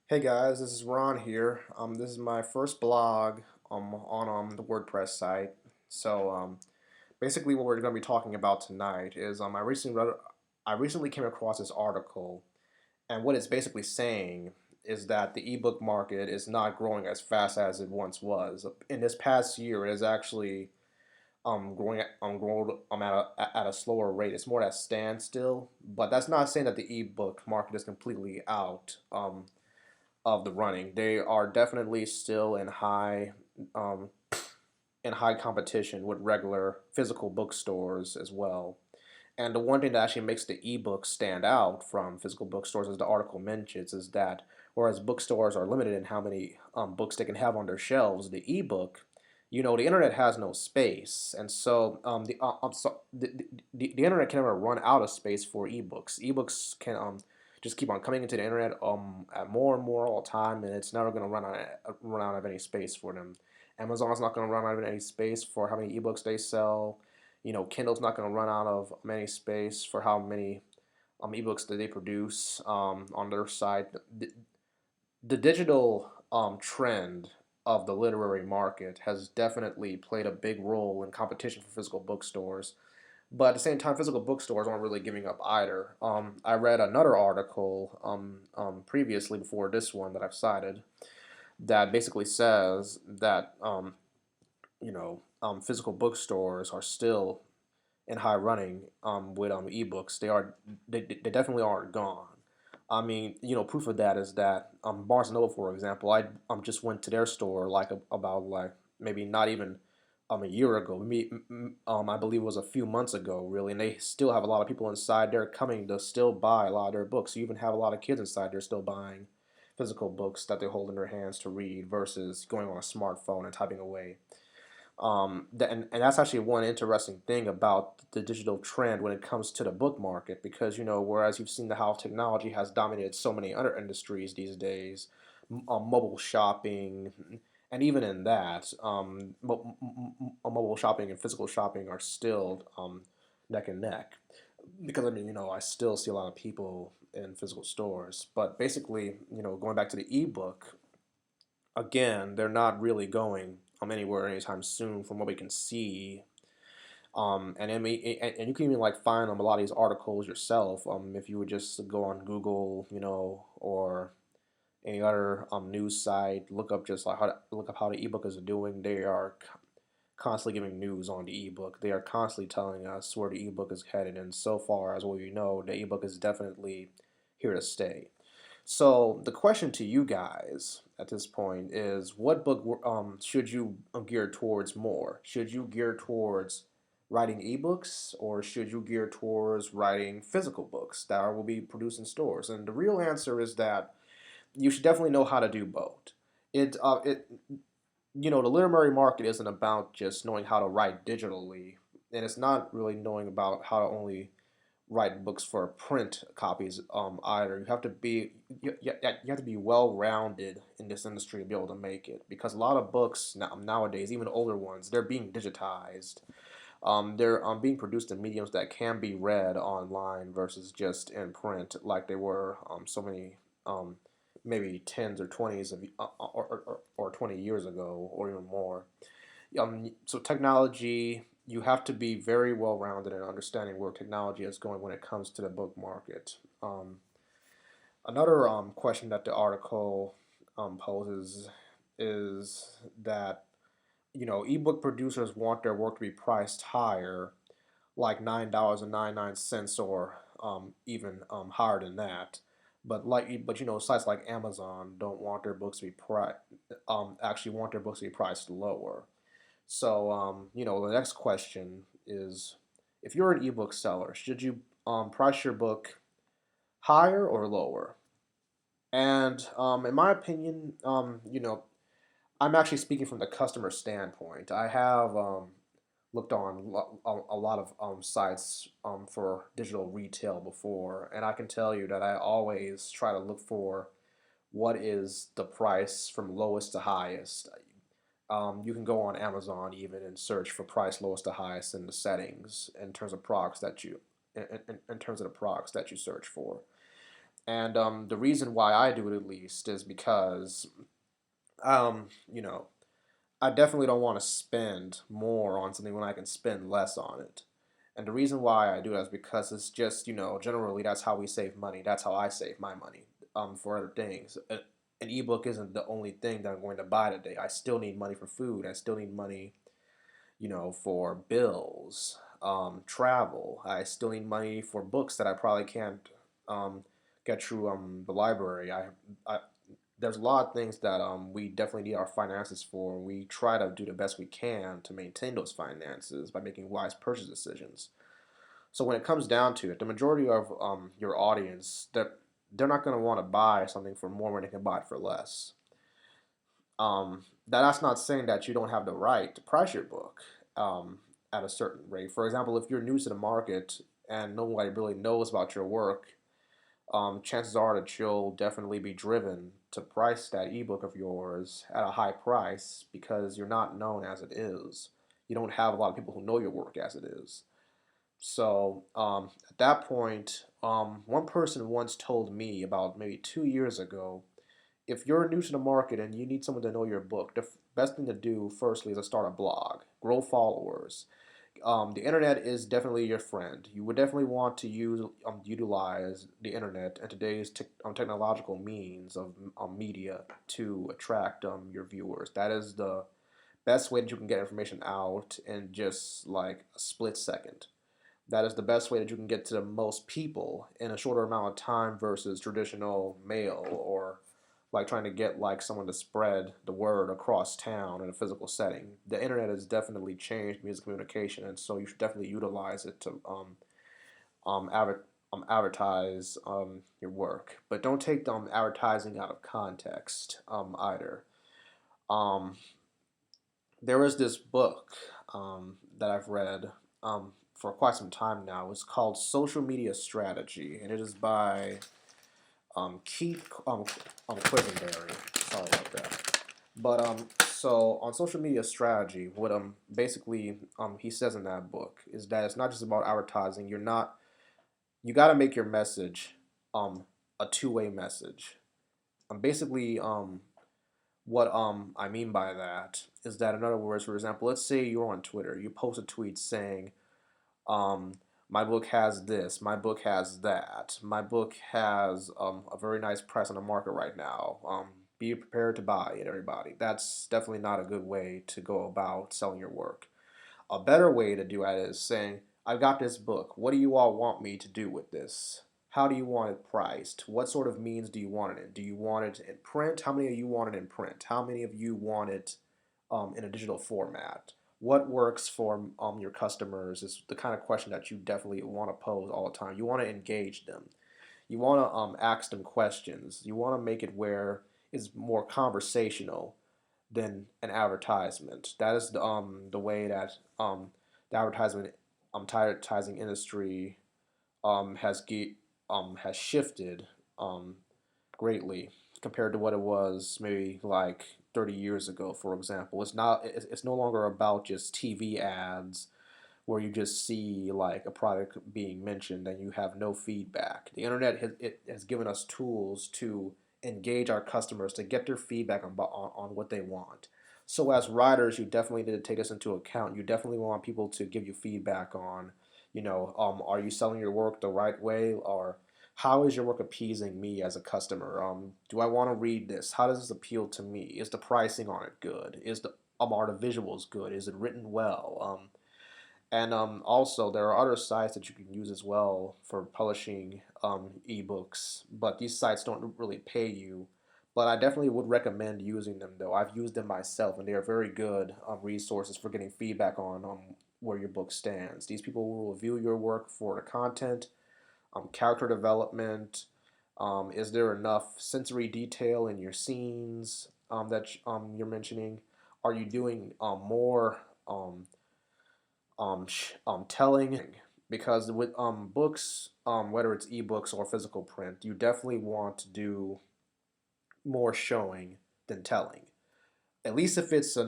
Hey guys, this is Ron here. This is my first blog on the WordPress site. Basically, what we're going to be talking about tonight is I recently came across this article, and what it's basically saying is that the ebook market is not growing as fast as it once was. In this past year, it is actually growing at a slower rate. It's more at a standstill, but that's not saying that the ebook market is completely out. Of the running. They are definitely still um, in high competition with regular physical bookstores as well. And the one thing that actually makes the ebook stand out from physical bookstores, as the article mentions, is that whereas bookstores are limited in how many books they can have on their shelves, the ebook, the internet has no space, and the internet can never run out of space for ebooks. Ebooks can just keep on coming into the internet at more and more all the time, and it's never going to run out of any space for them. Amazon's not going to run out of any space for how many ebooks they sell. Kindle's not going to run out of many space for how many ebooks that they produce on their site. The digital trend of the literary market has definitely played a big role in competition for physical bookstores. But at the same time, physical bookstores aren't really giving up either. I read another article previously before this one that I've cited that basically says that physical bookstores are still in high running with ebooks. They definitely aren't gone. I mean, proof of that is that Barnes and Noble, for example, I just went to their store about like maybe not even a year ago. I believe it was a few months ago, really, and they still have a lot of people inside there coming to still buy a lot of their books. You even have a lot of kids inside there still buying physical books that they hold in their hands to read versus going on a smartphone and typing away. And that's actually one interesting thing about the digital trend when it comes to the book market, because whereas you've seen how technology has dominated so many other industries these days, mobile shopping, and even in that, mobile shopping and physical shopping are still neck and neck. Because I mean, I still see a lot of people in physical stores, but basically, going back to the ebook, again, they're not really going anywhere anytime soon from what we can see. And you can even like find a lot of these articles yourself. If you would just go on Google, or any other news site, look up how the ebook is doing. They are constantly giving news on the ebook. They are constantly telling us where the ebook is headed, and so far as what we know, the ebook is definitely here to stay. So the question to you guys at this point is, what book should you gear towards more? Should you gear towards writing ebooks, or should you gear towards writing physical books that will be produced in stores? And the real answer is that you should definitely know how to do both. It the literary market isn't about just knowing how to write digitally, and it's not really knowing about how to only write books for print copies either. You have to be well rounded in this industry to be able to make it, because a lot of books nowadays, even older ones, they're being digitized. They're being produced in mediums that can be read online versus just in print, like they were so many maybe tens or twenties of or 20 years ago, or even more. So technology, you have to be very well rounded in understanding where technology is going when it comes to the book market. Another question that the article poses is that ebook producers want their work to be priced higher, like $9.99, or even higher than that. But sites like Amazon don't want their books to be actually want their books to be priced lower. So, the next question is, if you're an ebook seller, should you price your book higher or lower? And in my opinion, I'm actually speaking from the customer standpoint. I have looked on a lot of sites for digital retail before, and I can tell you that I always try to look for what is the price from lowest to highest. You can go on Amazon even and search for price lowest to highest in the settings in terms of products that you in terms of the products that you search for. And the reason why I do it at least is because you know, I definitely don't want to spend more on something when I can spend less on it. And the reason why I do that is because it's just, generally that's how we save money. That's how I save my money for other things. An ebook isn't the only thing that I'm going to buy today. I still need money for food. I still need money, for bills, travel. I still need money for books that I probably can't um, get through the library. I there's a lot of things that we definitely need our finances for. We try to do the best we can to maintain those finances by making wise purchase decisions. So when it comes down to it, the majority of your audience, they're not going to want to buy something for more when they can buy it for less. That's not saying that you don't have the right to price your book at a certain rate. For example, if you're new to the market and nobody really knows about your work, chances are that you'll definitely be driven to price that ebook of yours at a high price because you're not known as it is. You don't have a lot of people who know your work as it is. So at that point, one person once told me about maybe 2 years ago, if you're new to the market and you need someone to know your book, the best thing to do firstly is to start a blog, grow followers. The internet is definitely your friend. You would definitely want to utilize the internet and today's technological means of media to attract your viewers. That is the best way that you can get information out in just like a split second. That is the best way that you can get to the most people in a shorter amount of time versus traditional mail or like trying to get like someone to spread the word across town in a physical setting. The internet has definitely changed music communication, and so you should definitely utilize it to um, adver- advertise your work. But don't take advertising out of context either. Um, there is this book that I've read for quite some time now. It's called Social Media Strategy, and it is by Keith Quisenberry. Sorry about that. But so on social media strategy, what basically he says in that book is that it's not just about advertising. You got to make your message a two-way message. Basically what I mean by that is that in other words, for example, let's say you're on Twitter, you post a tweet saying um, my book has this, my book has that, my book has a very nice price on the market right now. Be prepared to buy it, everybody. That's definitely not a good way to go about selling your work. A better way to do it is saying, I've got this book. What do you all want me to do with this? How do you want it priced? What sort of means do you want it in? Do you want it in print? How many of you want it in print? How many of you want it in a digital format? What works for your customers is the kind of question that you definitely want to pose all the time. You want to engage them. You want to ask them questions. You want to make it where it's more conversational than an advertisement. That is the way that the advertising industry um, has ge- has shifted um, greatly compared to what it was maybe like 30 years ago, for example. It's no longer about just TV ads where you just see like a product being mentioned and you have no feedback. The internet has given us tools to engage our customers to get their feedback on what they want. So as writers, you definitely need to take this into account. You definitely want people to give you feedback on, are you selling your work the right way, or how is your work appeasing me as a customer? Do I want to read this? How does this appeal to me? Is the pricing on it good? Are the visuals good? Is it written well? And also, there are other sites that you can use as well for publishing ebooks, but these sites don't really pay you. But I definitely would recommend using them, though. I've used them myself, and they are very good resources for getting feedback on where your book stands. These people will review your work for the content, character development. Is there enough sensory detail in your scenes that you're mentioning? Are you doing more? Telling because with books, whether it's ebooks or physical print, you definitely want to do more showing than telling. At least if it's a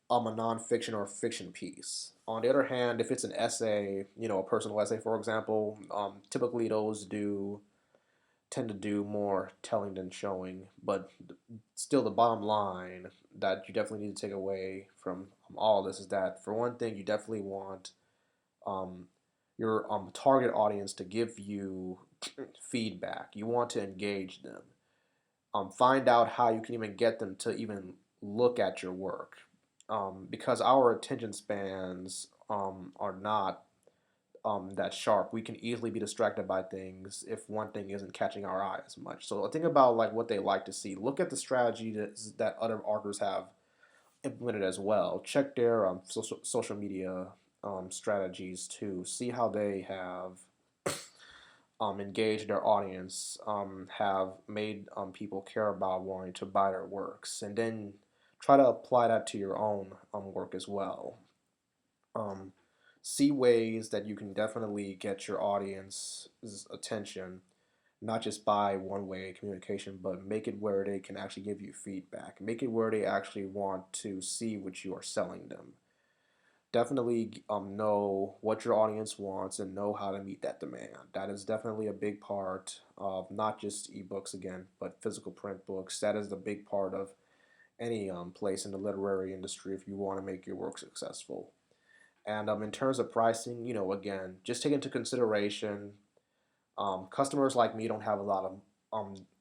nonfiction or fiction piece. On the other hand, if it's an essay, a personal essay, for example, typically those do tend to do more telling than showing. But still, the bottom line that you definitely need to take away from all of this is that, for one thing, you definitely want um, your target audience to give you feedback. You want to engage them. Find out how you can even get them to even look at your work. Because our attention spans are not that sharp. We can easily be distracted by things if one thing isn't catching our eye as much. So think about like what they like to see. Look at the strategy that other authors have implemented as well. Check their social media strategies too. See how they have engaged their audience, have made people care about wanting to buy their works, and then try to apply that to your own work as well. Um, See ways that you can definitely get your audience's attention, not just by one way communication, but make it where they can actually give you feedback. Make it where they actually want to see what you are selling them. Definitely know what your audience wants and know how to meet that demand. That is definitely a big part of not just ebooks again, but physical print books. That is the big part of any place in the literary industry if you want to make your work successful. And in terms of pricing, again, just take into consideration customers like me don't have a lot of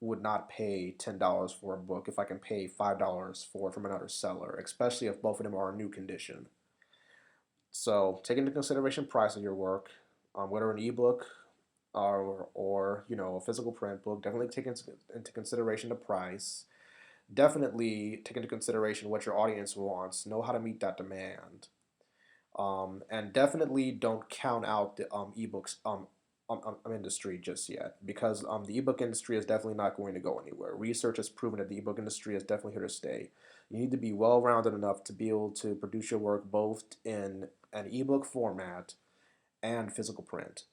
would not pay $10 for a book if I can pay $5 for it from another seller, especially if both of them are in new condition. So take into consideration price of your work, whether an ebook or a physical print book. Definitely take into consideration the price. Definitely take into consideration what your audience wants. Know how to meet that demand. And definitely don't count out the ebooks industry just yet, because the ebook industry is definitely not going to go anywhere. Research has proven that the ebook industry is definitely here to stay. You need to be well rounded enough to be able to produce your work both in an ebook format and physical print.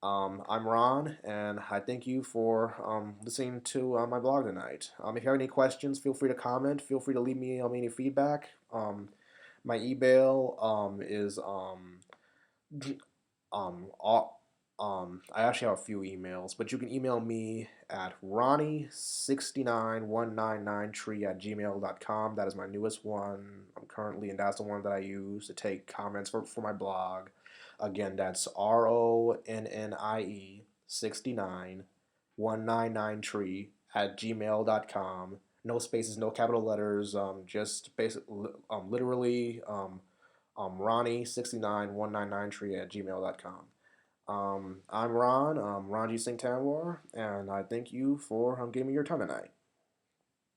I'm Ron, and I thank you for listening to my blog tonight. If you have any questions, feel free to comment. Feel free to leave me any feedback. My email is uh, I actually have a few emails, but you can email me at ronnie69199tree@gmail.com. That is my newest one. I'm currently, and that's the one that I use to take comments for my blog. Again, that's RONNIE 69199tree@gmail.com. No spaces, no capital letters, just basic, literally Ronnie69199tree@gmail.com. I'm Ron, Ron G. Singh Tanwar, and I thank you for giving me your time tonight.